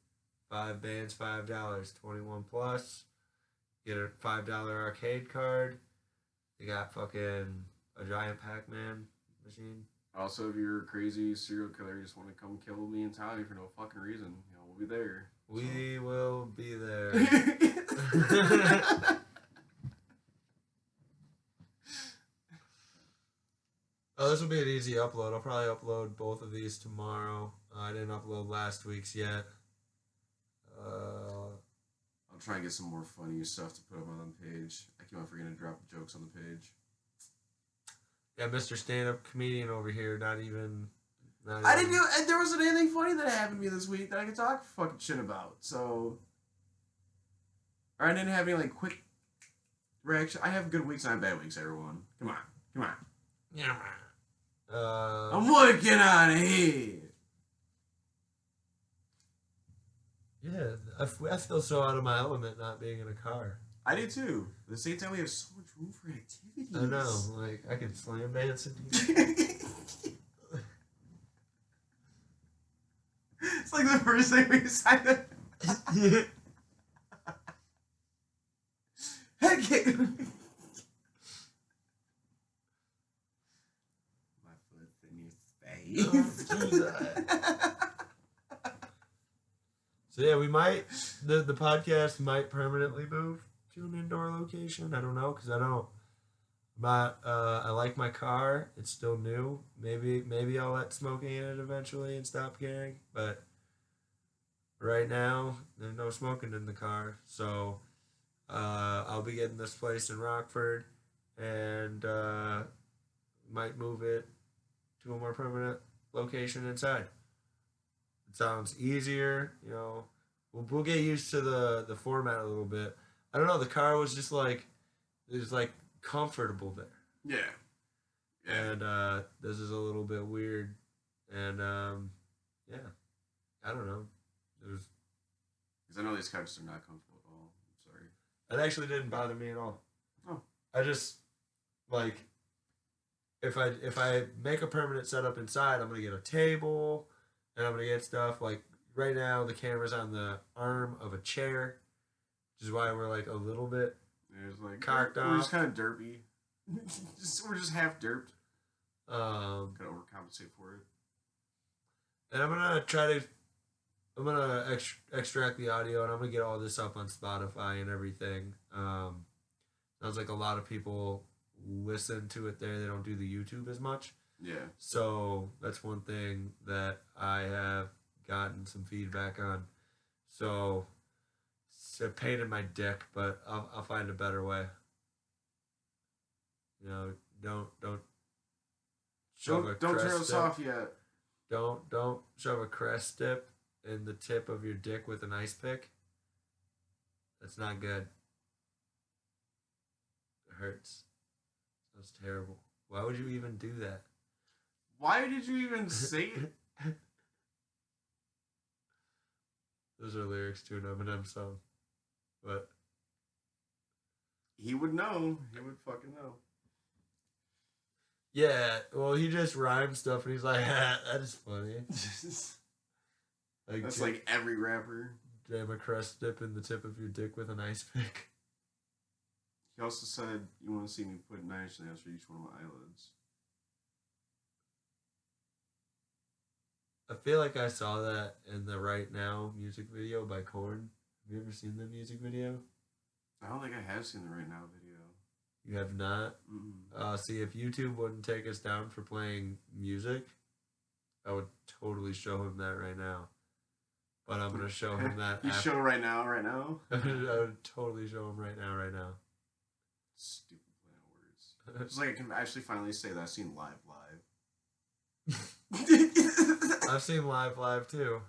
5 bands, $5. 21 plus. Get a $5 arcade card. They got fucking a giant Pac-Man machine. Also, if you're a crazy serial killer, you just want to come kill me and Tommy for no fucking reason, we'll be there. We will be there. Oh, this will be an easy upload. I'll probably upload both of these tomorrow. I didn't upload last week's yet. I'll try and get some more funny stuff to put up on the page. I keep on forgetting to drop the jokes on the page. Yeah, Mr. Stand-Up Comedian over here, not even... I didn't do. There wasn't anything funny that happened to me this week that I could talk fucking shit about. So, or I didn't have any like quick reaction. I have good weeks and I have bad weeks. Everyone, come on. Yeah. I'm working on it. Yeah, I feel so out of my element not being in a car. I do too. At the same time, we have so much room for activities. I know, like, I could slam dance and It's like the first thing we decided. Head kick. My foot's in your face. Don't do that. So yeah, we might, the podcast might permanently move to an indoor location. I don't know, because I don't, but I like my car. It's still new. Maybe I'll let smoking in it eventually and stop caring. But right now, there's no smoking in the car. So I'll be getting this place in Rockford, and might move it to a more permanent location inside. It sounds easier, you know. We'll get used to the format a little bit. I don't know. The car was just like it was like comfortable there, Yeah. Yeah. and this is a little bit weird, and yeah, I don't know. It was Because I know these couches are not comfortable at all. I'm sorry. it actually didn't bother me at all. Oh. I just like if I make a permanent setup inside, I'm gonna get a table and I'm gonna get stuff like right now the camera's on the arm of a chair, which is why we're like a little bit It's like cocked we're just off. kind of derpy. We're just half derped. Um, Gotta overcompensate for it. and I'm gonna extract the audio and I'm gonna get all this up on Spotify and everything. Sounds like a lot of people listen to it there. They don't do the YouTube as much. Yeah. So that's one thing that I have gotten some feedback on. So it's a pain in my dick, but I'll find a better way. You know, don't shove a Don't turn crest us tip. off yet. Don't shove a crest tip in the tip of your dick with an ice pick. That's not good. It hurts. That's terrible. Why would you even do that? Why did you even say it? Those are lyrics to an Eminem song. But He would know. He would fucking know. yeah, well, he just rhymes stuff and he's like, ah, that is funny. Like, That's like every rapper. jam a crest dip in the tip of your dick with an ice pick. He also said, "You want to see me put 9 inch nails for each one of my eyelids." I feel like I saw that in the Right Now music video by Korn. Have you ever seen the music video? I don't think I have seen the Right Now video. You have not? Mm-mm. See, if YouTube wouldn't take us down for playing music, I would totally show him that right now. But I'm going to show him that You after. show right now, right now. I would totally show him right now, right now. Stupid play on words. It's like I can actually finally say that I've seen live. I've seen Live too.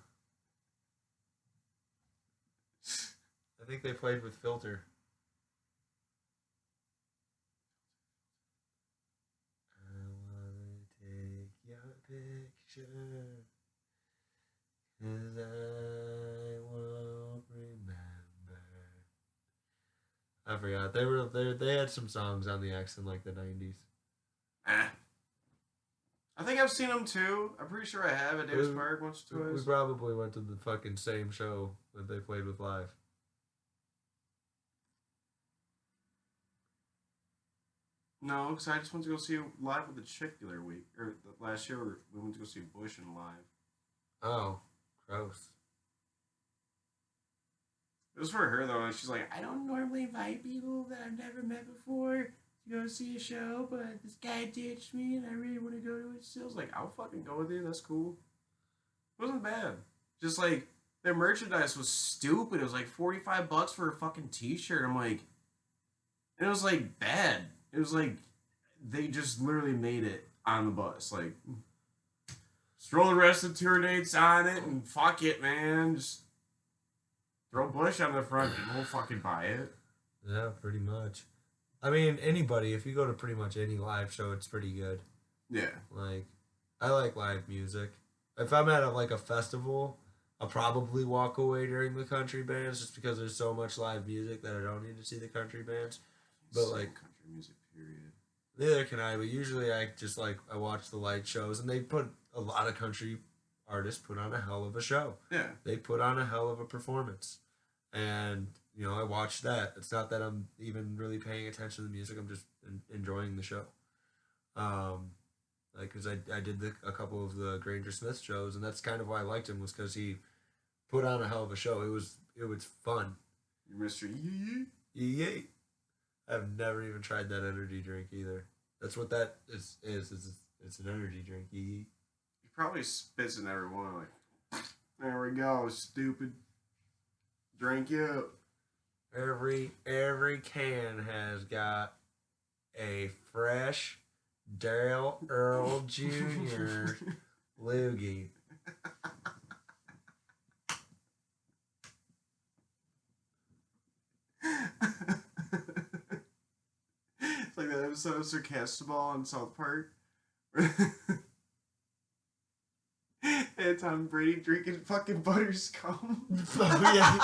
I think they played with Filter. I wanna take your picture, 'cause I won't remember. I forgot. They had some songs on the X in like the 90s. I think I've seen them too. I'm pretty sure I have at Davis Park once or We twice. probably went to the fucking same show that they played with Live. No, because I just went to go see live with a chick the other week. Or the last year, we went to go see Bush and live. Oh, gross. It was for her, though. And she's like, I don't normally invite people that I've never met before to go see a show, but this guy ditched me and I really want to go to it still. I was like, I'll fucking go with you. That's cool. It wasn't bad. Just like, their merchandise was stupid. It was like $45 for a fucking t-shirt. I'm like, and it was like bad. It was like, they just literally made it on the bus. Like, just throw the rest of the tour dates on it and fuck it, man. Just throw Bush on the front and we'll fucking buy it. Yeah, pretty much. I mean, anybody, if you go to pretty much any live show, it's pretty good. Yeah. Like, I like live music. If I'm at like a festival, I'll probably walk away during the country bands just because there's so much live music that I don't need to see the country bands. But like, country music, period. neither can I, but usually I just like, I watch the light shows and they put a lot of country artists put on a hell of a show. Yeah. They put on a hell of a performance. And, you know, I watch that. It's not that I'm even really paying attention to the music. I'm just enjoying the show. Like, because I did a couple of the Granger Smith shows, and that's kind of why I liked him, was because he put on a hell of a show. It was fun. You're Mr. Yee. Yay! I've never even tried that energy drink either. That's what that is. It's an energy drink. Yee. He probably spits in every one. Like, there we go, stupid. Drink you up. Every can has got a fresh Dale Earl Jr. Loogie. It's like that episode of Sarcastaball on South Park. And Tom Brady drinking fucking butterscotch. Oh, yeah.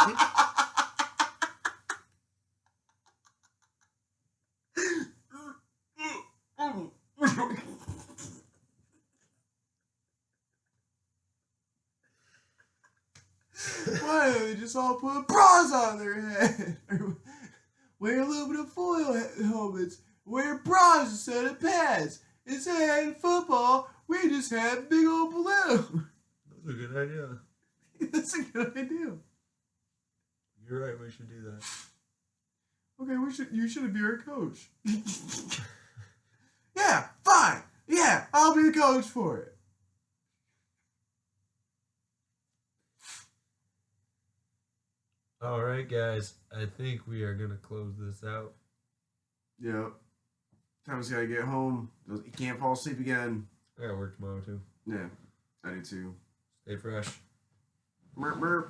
Why don't they just all put bras on their head? Or wear aluminum foil helmets. Wear bras instead of pads. Instead of football, we just have big old balloon. That's a good idea. That's a good idea. You're right, we should do that. Okay, you should be our coach. Yeah, fine. Yeah, I'll be the coach for it. Alright, guys. I think we are going to close this out. Yep. Tom's gotta get home. He can't fall asleep again. I got work tomorrow, too. Yeah, I do too. Stay fresh. Merp, merp.